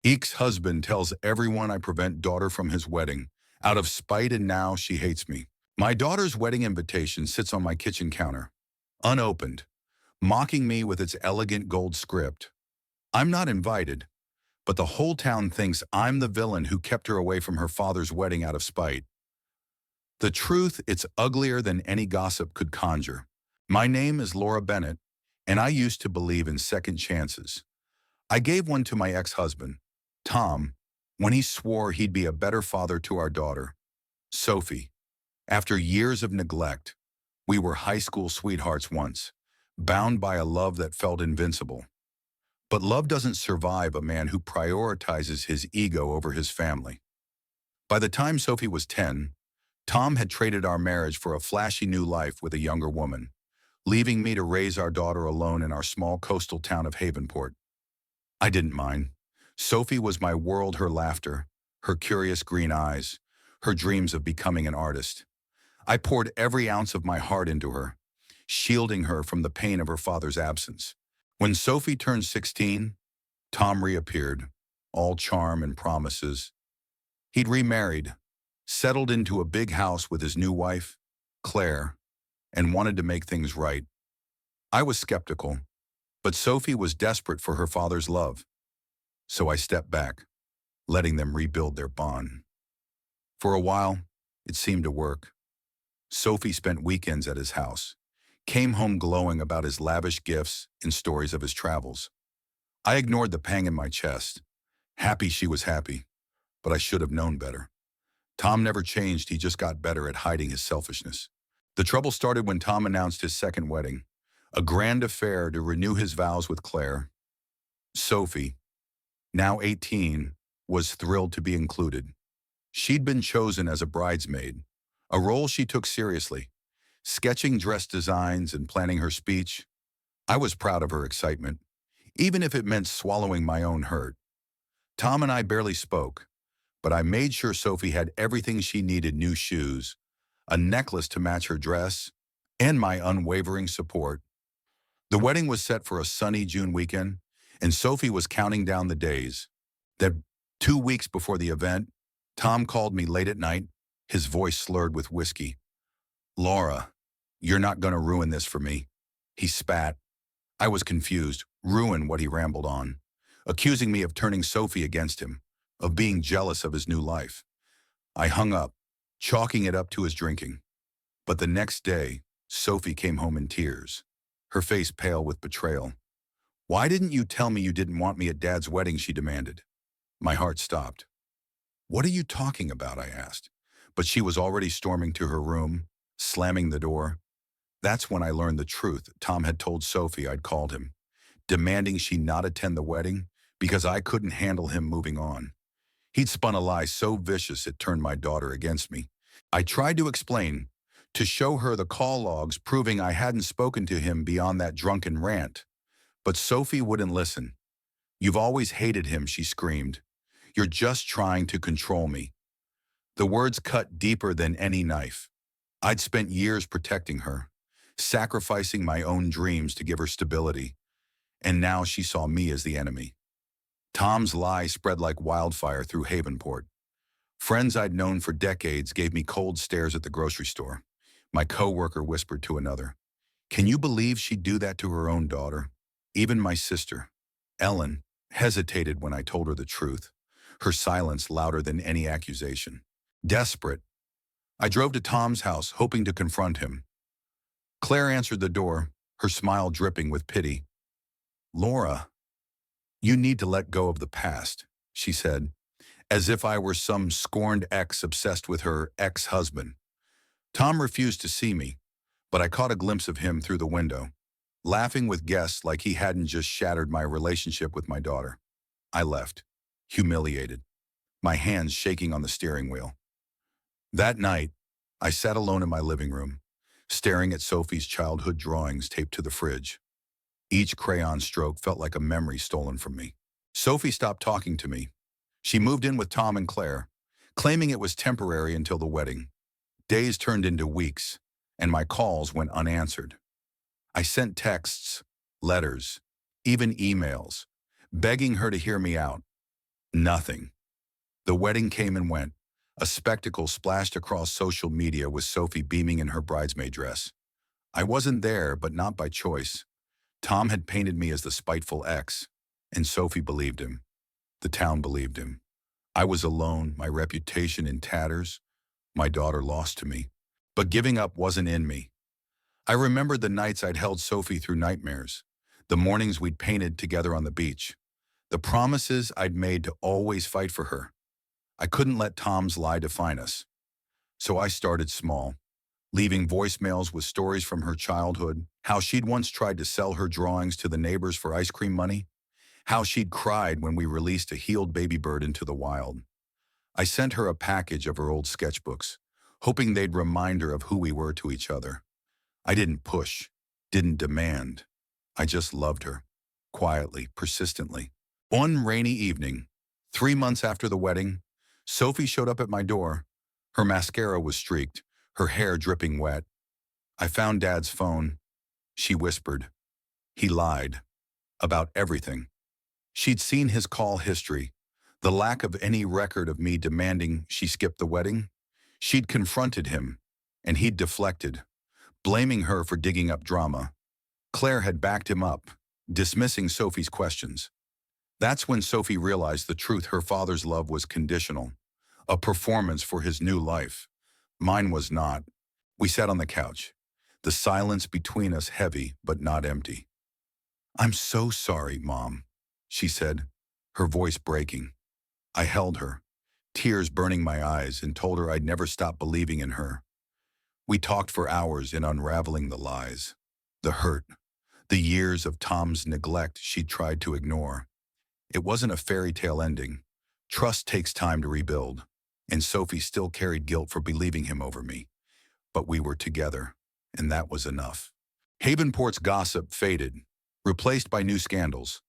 Ex-husband tells everyone I prevent daughter from his wedding, out of spite, and now she hates me. My daughter's wedding invitation sits on my kitchen counter, unopened, mocking me with its elegant gold script. I'm not invited, but the whole town thinks I'm the villain who kept her away from her father's wedding out of spite. The truth, it's uglier than any gossip could conjure. My name is Laura Bennett, and I used to believe in second chances. I gave one to my ex-husband, Tom, when he swore he'd be a better father to our daughter, Sophie. After years of neglect, we were high school sweethearts once, bound by a love that felt invincible. But love doesn't survive a man who prioritizes his ego over his family. By the time Sophie was 10, Tom had traded our marriage for a flashy new life with a younger woman, leaving me to raise our daughter alone in our small coastal town of Havenport. I didn't mind. Sophie was my world, her laughter, her curious green eyes, her dreams of becoming an artist. I poured every ounce of my heart into her, shielding her from the pain of her father's absence. When Sophie turned 16, Tom reappeared, all charm and promises. He'd remarried, settled into a big house with his new wife, Claire, and wanted to make things right. I was skeptical, but Sophie was desperate for her father's love, so I stepped back, letting them rebuild their bond. For a while, it seemed to work. Sophie spent weekends at his house, came home glowing about his lavish gifts and stories of his travels. I ignored the pang in my chest, happy she was happy, but I should have known better. Tom never changed, he just got better at hiding his selfishness. The trouble started when Tom announced his second wedding, a grand affair to renew his vows with Claire. Sophie, now 18, was thrilled to be included. She'd been chosen as a bridesmaid, a role she took seriously, sketching dress designs and planning her speech. I was proud of her excitement, even if it meant swallowing my own hurt. Tom and I barely spoke, but I made sure Sophie had everything she needed: new shoes, a necklace to match her dress, and my unwavering support. The wedding was set for a sunny June weekend, and Sophie was counting down the days. That 2 weeks before the event, Tom called me late at night, his voice slurred with whiskey. "Laura, you're not going to ruin this for me." He spat. I was confused. Ruin what? He rambled on, accusing me of turning Sophie against him, of being jealous of his new life. I hung up, chalking it up to his drinking. But the next day, Sophie came home in tears, her face pale with betrayal. "Why didn't you tell me you didn't want me at Dad's wedding?" she demanded. My heart stopped. "What are you talking about?" I asked. But she was already storming to her room, slamming the door. That's when I learned the truth. Tom had told Sophie I'd called him, demanding she not attend the wedding because I couldn't handle him moving on. He'd spun a lie so vicious it turned my daughter against me. I tried to explain, to show her the call logs proving I hadn't spoken to him beyond that drunken rant. But Sophie wouldn't listen. "You've always hated him," she screamed. "You're just trying to control me." The words cut deeper than any knife. I'd spent years protecting her, sacrificing my own dreams to give her stability, and now she saw me as the enemy. Tom's lie spread like wildfire through Havenport. Friends I'd known for decades gave me cold stares at the grocery store. My coworker whispered to another, "Can you believe she'd do that to her own daughter?" Even my sister, Ellen, hesitated when I told her the truth, her silence louder than any accusation. Desperate, I drove to Tom's house, hoping to confront him. Claire answered the door, her smile dripping with pity. "Laura, you need to let go of the past," she said, as if I were some scorned ex obsessed with her ex-husband. Tom refused to see me, but I caught a glimpse of him through the window, laughing with guests like he hadn't just shattered my relationship with my daughter. I left, humiliated, my hands shaking on the steering wheel. That night, I sat alone in my living room, staring at Sophie's childhood drawings taped to the fridge. Each crayon stroke felt like a memory stolen from me. Sophie stopped talking to me. She moved in with Tom and Claire, claiming it was temporary until the wedding. Days turned into weeks, and my calls went unanswered. I sent texts, letters, even emails, begging her to hear me out. Nothing. The wedding came and went. A spectacle splashed across social media with Sophie beaming in her bridesmaid dress. I wasn't there, but not by choice. Tom had painted me as the spiteful ex, and Sophie believed him. The town believed him. I was alone, my reputation in tatters, my daughter lost to me. But giving up wasn't in me. I remembered the nights I'd held Sophie through nightmares, the mornings we'd painted together on the beach, the promises I'd made to always fight for her. I couldn't let Tom's lie define us. So I started small, leaving voicemails with stories from her childhood, how she'd once tried to sell her drawings to the neighbors for ice cream money, how she'd cried when we released a healed baby bird into the wild. I sent her a package of her old sketchbooks, hoping they'd remind her of who we were to each other. I didn't push, didn't demand. I just loved her, quietly, persistently. One rainy evening, 3 months after the wedding, Sophie showed up at my door. Her mascara was streaked, her hair dripping wet. I found Dad's phone. She whispered. He lied. About everything. She'd seen his call history, the lack of any record of me demanding she skip the wedding. She'd confronted him, and he'd deflected, blaming her for digging up drama. Claire had backed him up, dismissing Sophie's questions. That's when Sophie realized the truth: her father's love was conditional, a performance for his new life. Mine was not. We sat on the couch, the silence between us heavy but not empty. "I'm so sorry, Mom," she said, her voice breaking. I held her, tears burning my eyes, and told her I'd never stop believing in her. We talked for hours in unraveling the lies, the hurt, the years of Tom's neglect she'd tried to ignore. It wasn't a fairy tale ending. Trust takes time to rebuild, and Sophie still carried guilt for believing him over me. But we were together, and that was enough. Havenport's gossip faded, replaced by new scandals.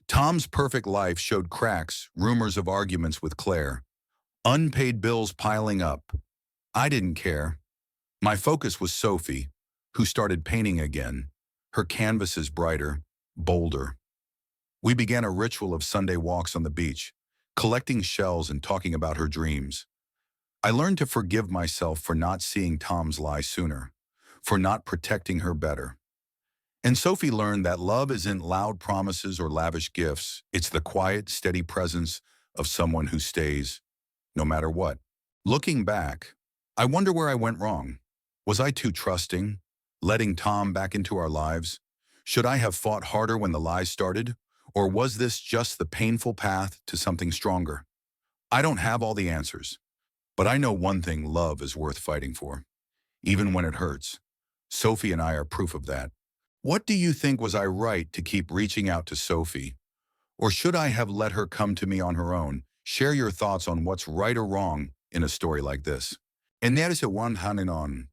Tom's perfect life showed cracks, rumors of arguments with Claire, unpaid bills piling up. I didn't care. My focus was Sophie, who started painting again, her canvases brighter, bolder. We began a ritual of Sunday walks on the beach, collecting shells and talking about her dreams. I learned to forgive myself for not seeing Tom's lie sooner, for not protecting her better. And Sophie learned that love isn't loud promises or lavish gifts. It's the quiet, steady presence of someone who stays, no matter what. Looking back, I wonder where I went wrong. Was I too trusting, letting Tom back into our lives? Should I have fought harder when the lies started? Or was this just the painful path to something stronger? I don't have all the answers, but I know one thing: love is worth fighting for, even when it hurts. Sophie and I are proof of that. What do you think? Was I right to keep reaching out to Sophie? Or should I have let her come to me on her own? Share your thoughts on what's right or wrong in a story like this. And that is a one handing on